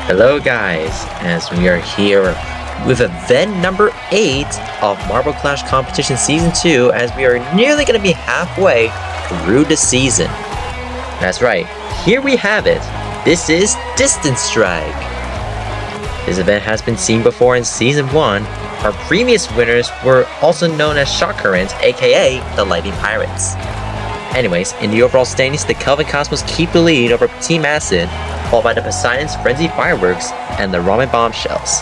Hello guys, as we are here with event number 8 of Marble Clash Competition Season 2, as we are nearly going to be halfway through the season. That's right, here we have it. This is Distance Strike. This event has been seen before in Season 1. Our previous winners were also known as Shock Current, aka the Lightning Pirates. Anyways, in the overall standings, the Kelvin Cosmos keep the lead over Team Acid, followed by the Poseidon's Frenzy Fireworks and the Ramen Bombshells.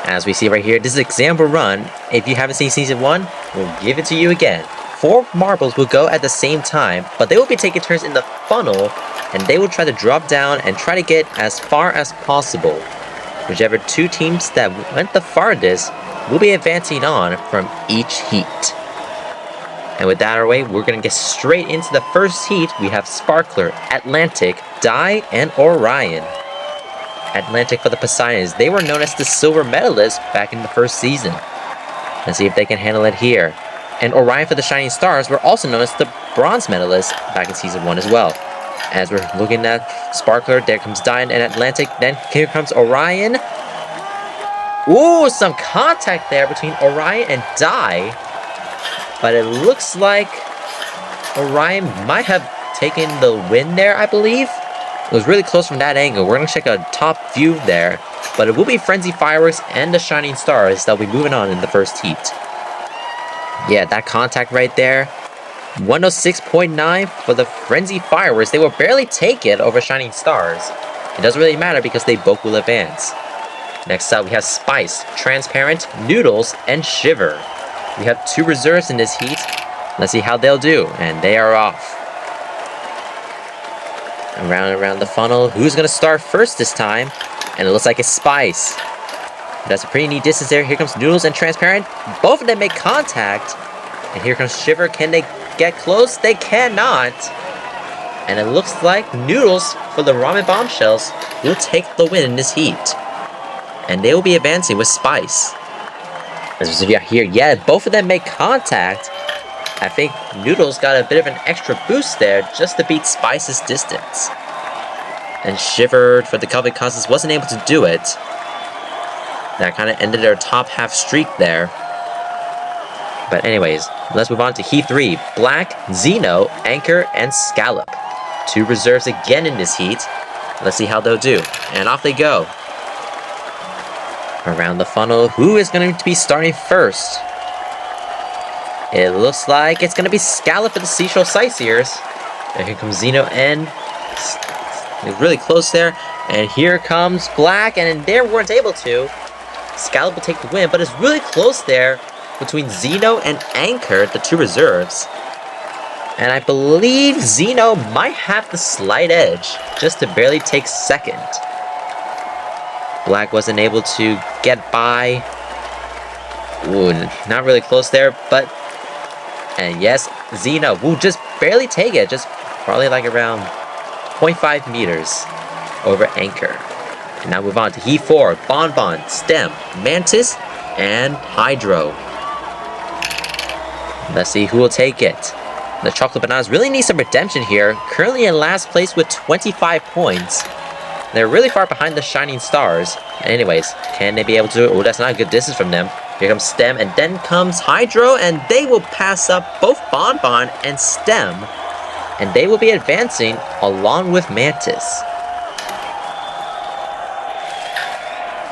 As we see right here, this is example run. If you haven't seen Season 1, we'll give it to you again. 4 marbles will go at the same time, but they will be taking turns in the funnel, and they will try to drop down and try to get as far as possible. Whichever 2 teams that went the farthest will be advancing on from each heat. And with that out of the way, we're going to get straight into the first heat. We have Sparkler, Atlantic, Dye, and Orion. Atlantic for the Poseidons. They were known as the silver medalists back in the first season. Let's see if they can handle it here. And Orion for the Shining Stars were also known as the bronze medalists back in Season 1 as well. As we're looking at Sparkler, there comes Dye and Atlantic. Then here comes Orion. Ooh, some contact there between Orion and Dye. But it looks like Orion might have taken the win there, I believe. It was really close from that angle. We're going to check a top view there. But it will be Frenzy Fireworks and the Shining Stars that will be moving on in the first heat. Yeah, that contact right there. 106.9 for the Frenzy Fireworks. They will barely take it over Shining Stars. It doesn't really matter because they both will advance. Next up, we have Spice, Transparent, Noodles, and Shiver. We have 2 reserves in this heat. Let's see how they'll do. And they are off. Around and around the funnel. Who's going to start first this time? And it looks like it's Spice. That's a pretty neat distance there. Here comes Noodles and Transparent. Both of them make contact. And here comes Shiver. Can they get close? They cannot. And it looks like Noodles for the Ramen Bombshells will take the win in this heat. And they will be advancing with Spice. As we see here, yeah, both of them make contact. I think Noodles got a bit of an extra boost there just to beat Spice's distance. And Shiver for the Kelvin Cosmos wasn't able to do it. That kind of ended their top half streak there. But anyways, let's move on to Heat 3. Black, Xeno, Anchor, and Scallop. 2 reserves again in this heat. Let's see how they'll do. And off they go. Around the funnel, who is going to be starting first? It looks like it's going to be Scallop for the Seashore Sightseers. And here comes Xeno and it's really close there. And here comes Black, and they weren't able to. Scallop will take the win, but it's really close there between Xeno and Anchor, the 2 reserves. And I believe Xeno might have the slight edge, just to barely take second. Black wasn't able to get by. Ooh, not really close there, but... And yes, Xeno will just barely take it, just probably like around 0.5 meters over Anchor. And now move on to Heat 4, Bonbon, Stem, Mantis, and Hydro. Let's see who will take it. The Chocolate Bananas really need some redemption here, currently in last place with 25 points. They're really far behind the Shining Stars. Anyways, can they be able to do it? Oh, that's not a good distance from them. Here comes Stem, and then comes Hydro, and they will pass up both Bonbon and Stem. And they will be advancing along with Mantis.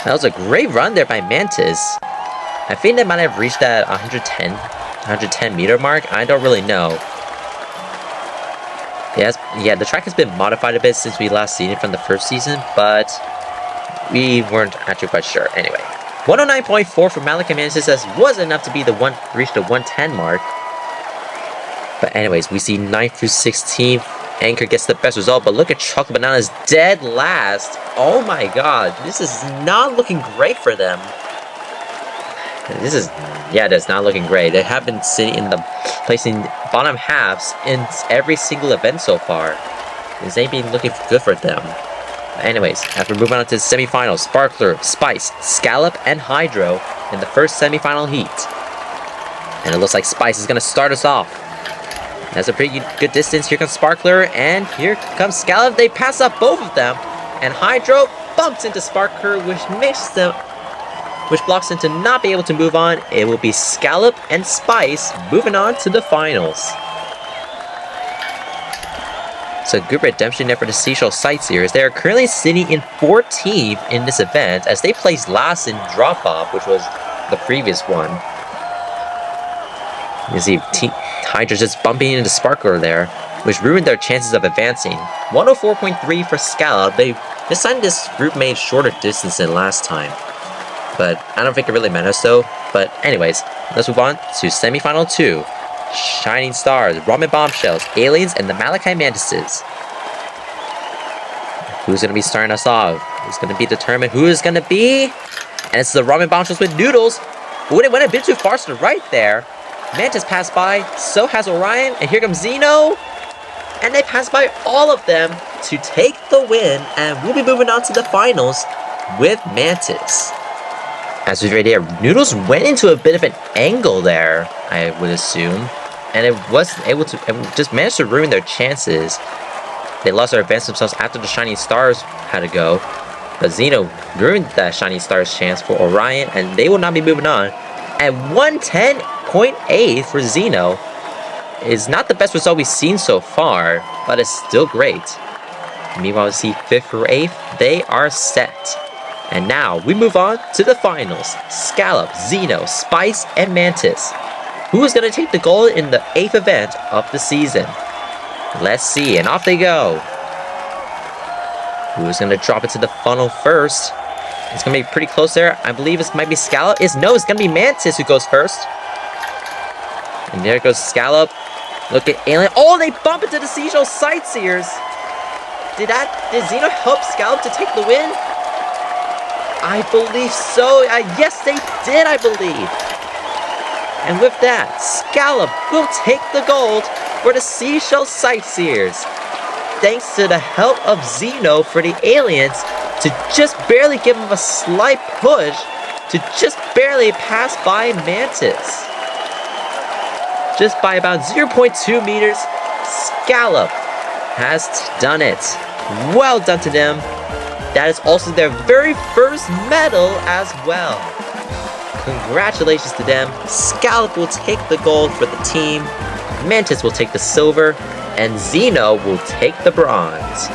That was a great run there by Mantis. I think they might have reached that 110 meter mark. I don't really know. Yes, yeah, the track has been modified a bit since we last seen it from the first season, but we weren't actually quite sure. Anyway, 109.4 for Malik and Mantis was enough to be reach the 110 mark. But anyways, we see 9th through 16th. Anchor gets the best result, but look at Chocolate Bananas dead last. Oh my god, this is not looking great for them. That's not looking great. They have been sitting in the placing bottom halves in every single event so far. This ain't been looking good for them. Anyways, as we're moving on to the semifinals, Sparkler, Spice, Scallop, and Hydro in the first semifinal heat. And it looks like Spice is going to start us off. That's a pretty good distance. Here comes Sparkler, and here comes Scallop. They pass up both of them. And Hydro bumps into Sparker, which blocks him to not be able to move on. It will be Scallop and Spice moving on to the finals. So good redemption there for the Seashell Sightseers. They are currently sitting in 14th in this event as they placed last in drop-off, which was the previous one. You see Hydra just bumping into Sparkler there, which ruined their chances of advancing. 104.3 for Scallop. This time this group made shorter distance than last time. But I don't think it really matters though. But anyways, let's move on to semifinal 2. Shining Stars, Ramen Bombshells, Aliens, and the Malachite Mantises. Who's going to be starting us off? Who's going to be determined? Who is going to be? And it's the Ramen Bombshells with Noodles. Ooh, they went a bit too far to the right there. Mantis passed by, so has Orion, and here comes Xeno. And they passed by all of them to take the win, and we'll be moving on to the finals with Mantis. As we've right here, Noodles went into a bit of an angle there, I would assume, and it just managed to ruin their chances. They lost their advance themselves after the Shining Stars had to go, but Xeno ruined that Shining Stars chance for Orion, and they will not be moving on. At 110.8 for Xeno is not the best result we've seen so far, but it's still great. Meanwhile, we see 5th or 8th, they are set. And now, we move on to the finals. Scallop, Xeno, Spice, and Mantis. Who is going to take the gold in the 8th event of the season? Let's see, and off they go. Who is going to drop into the funnel first? It's going to be pretty close there. I believe it might be Scallop. No, it's going to be Mantis who goes first. And there goes Scallop. Look at Alien. Oh, they bump into the Seashell Sightseers. Did Xeno help Scallop to take the win? I believe so. Yes, they did, I believe. And with that, Scallop will take the gold for the Seashell Sightseers. Thanks to the help of Xeno for the aliens to just barely give him a slight push to just barely pass by Mantis. Just by about 0.2 meters, Scallop has done it. Well done to them. That is also their very first medal as well. Congratulations to them. Scallop will take the gold for the team, Mantis will take the silver, and Xeno will take the bronze.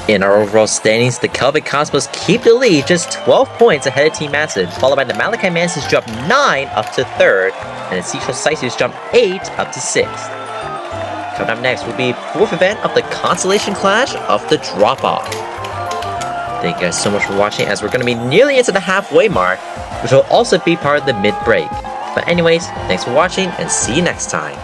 In our overall standings, the Kelvin Cosmos keep the lead just 12 points ahead of Team Massive, followed by the Malachite Mantis jump 9 up to 3rd, and the Seashell Sightseers jump 8 up to 6th. Coming up next will be 4th event of the Constellation Clash of the Drop-Off. Thank you guys so much for watching, as we're going to be nearly into the halfway mark, which will also be part of the mid-break. But anyways, thanks for watching, and see you next time.